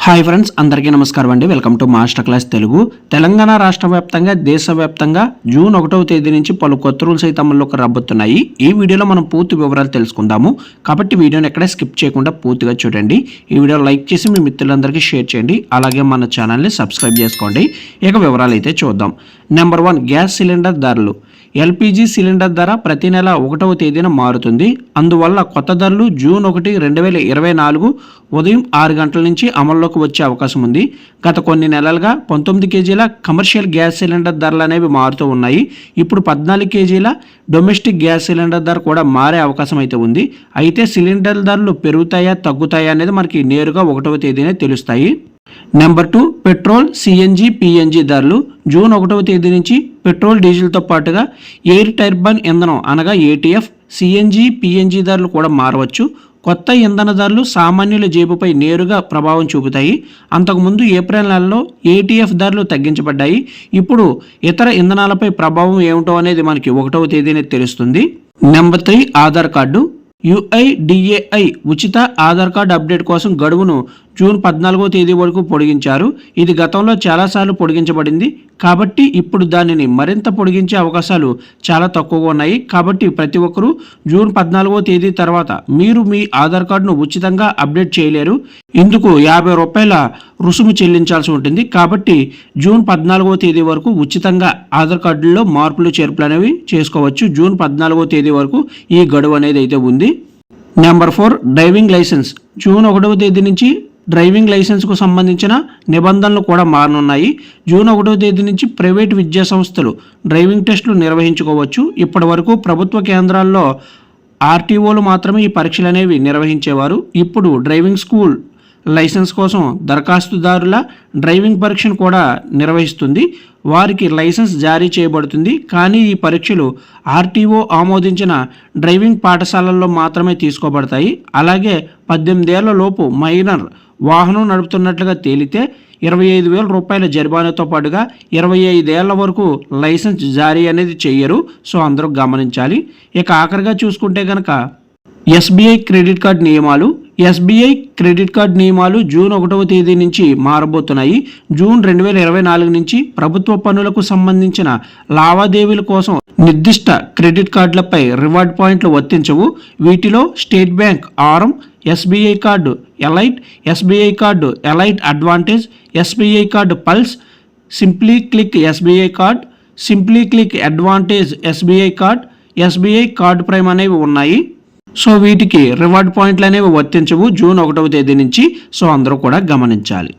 Hi friends, అందరికీ నమస్కారం అండి. Welcome to master class Telugu. Telangana రాష్ట్ర వ్యాప్తంగా దేశవ్యాప్తంగా జూన్ 1వ తేదీ నుంచి పలు కొత్త రూల్స్ అయితే అమల్లోకి రాబోతున్నాయి. ఈ వీడియోలో మనం పూర్తి వివరాలు తెలుసుకుందాము. కాబట్టి వీడియోని ఎక్కడ స్కిప్ చేయకుండా పూర్తిగా చూడండి. ఈ వీడియో లైక్ చేసి మీ మిత్రులందరికీ షేర్ చేయండి. అలాగే మన ఛానల్ని సబ్స్క్రైబ్ చేసుకోండి. ఇక వివరాలు అయితే చూద్దాం. నెంబర్ 1, గ్యాస్ సిలిండర్ ధరలు. ఎల్పిజి సిలిండర్ ధర ప్రతి నెల 1వ తేదీన మారుతుంది. అందువల్ల కొత్త ధరలు జూన్ 1, 2024 ఉదయం 6 గంటల నుంచి అమల్లోకి వచ్చే అవకాశం ఉంది. గత కొన్ని నెలలుగా 19 కేజీల కమర్షియల్ గ్యాస్ సిలిండర్ ధరలు అనేవి మారుతూ ఉన్నాయి. ఇప్పుడు 14 కేజీల డొమెస్టిక్ గ్యాస్ సిలిండర్ ధర కూడా మారే అవకాశం అయితే ఉంది. అయితే సిలిండర్ ధరలు పెరుగుతాయా తగ్గుతాయా అనేది మనకి నేరుగా 1వ తేదీనే తెలుస్తాయి. నెంబర్ 2, పెట్రోల్, సిఎన్జి, పిఎన్జి ధరలు. జూన్ 1వ తేదీ నుంచి పెట్రోల్, డీజిల్తో పాటుగా ఎయిర్ టర్బైన్ ఇంధనం అనగా ఏటీఎఫ్, సిఎన్జి, పిఎన్జి ధరలు కూడా మారవచ్చు. కొత్త ఇంధన ధరలు సామాన్యుల జేబుపై నేరుగా ప్రభావం చూపుతాయి. అంతకుముందు ఏప్రిల్ నెలలో ఏటీఎఫ్ ధరలు తగ్గించబడ్డాయి. ఇప్పుడు ఇతర ఇంధనాలపై ప్రభావం ఏమిటో అనేది మనకి 1వ తేదీనే తెలుస్తుంది. Number 3, Aadhaar card. యుఐడిఏఐ ఉచిత ఆధార్ కార్డు అప్డేట్ కోసం గడువును జూన్ 14వ తేదీ వరకు పొడిగించారు. ఇది గతంలో చాలాసార్లు పొడిగించబడింది. కాబట్టి ఇప్పుడు దానిని మరింత పొడిగించే అవకాశాలు చాలా తక్కువగా ఉన్నాయి. కాబట్టి ప్రతి ఒక్కరూ జూన్ 14వ తేదీ తర్వాత మీరు మీ ఆధార్ కార్డును ఉచితంగా అప్డేట్ చేయలేరు. ఇందుకు ₹50 రుసుము చెల్లించాల్సి ఉంటుంది. కాబట్టి జూన్ 14వ తేదీ వరకు ఉచితంగా ఆధార్ కార్డుల్లో మార్పులు చేర్పులు అనేవి చేసుకోవచ్చు. జూన్ 14వ తేదీ వరకు ఈ గడువు అనేది అయితే ఉంది. Number 4, driving licence. జూన్ 1వ తేదీ నుంచి డ్రైవింగ్ లైసెన్స్కు సంబంధించిన నిబంధనలు కూడా మారనున్నాయి. జూన్ 1వ తేదీ నుంచి ప్రైవేటు విద్యా సంస్థలు డ్రైవింగ్ టెస్టులు నిర్వహించుకోవచ్చు. ఇప్పటి వరకు ప్రభుత్వ కేంద్రాల్లో ఆర్టీఓలు మాత్రమే ఈ పరీక్షలు అనేవి నిర్వహించేవారు. ఇప్పుడు డ్రైవింగ్ స్కూల్ లైసెన్స్ కోసం దరఖాస్తుదారుల డ్రైవింగ్ పరీక్షను కూడా నిర్వహిస్తుంది. వారికి లైసెన్స్ జారీ చేయబడుతుంది. కానీ ఈ పరీక్షలు ఆర్టీఓ ఆమోదించిన డ్రైవింగ్ పాఠశాలల్లో మాత్రమే తీసుకోబడతాయి. అలాగే 18 ఏళ్ల లోపు మైనర్ వాహనం నడుపుతున్నట్లుగా తేలితే ₹25,000 జరిమానాతో పాటుగా 25 ఏళ్ల వరకు లైసెన్స్ జారీ అనేది చెయ్యరు. సో అందరూ గమనించాలి. ఇక ఆఖరిగా చూసుకుంటే కనుక ఎస్బీఐ క్రెడిట్ కార్డ్ నియమాలు. ఎస్బీఐ క్రెడిట్ కార్డ్ నియమాలు జూన్ 1వ తేదీ నుంచి మారబోతున్నాయి. జూన్ 2024 నుంచి ప్రభుత్వ పన్నులకు సంబంధించిన లావాదేవీల కోసం నిర్దిష్ట క్రెడిట్ కార్డులపై రివార్డ్ పాయింట్లు వర్తించవు. వీటిలో state bank Aurum, SBI card Elite, SBI card Elite Advantage, SBI card Pulse, simply click SBI card, simply click advantage SBI card, SBI card Prime అనేవి ఉన్నాయి. సో వీటికి రివార్డ్ పాయింట్లు అనేవి వర్తించవు జూన్ 1వ తేదీ నుంచి. సో అందరూ కూడా గమనించాలి.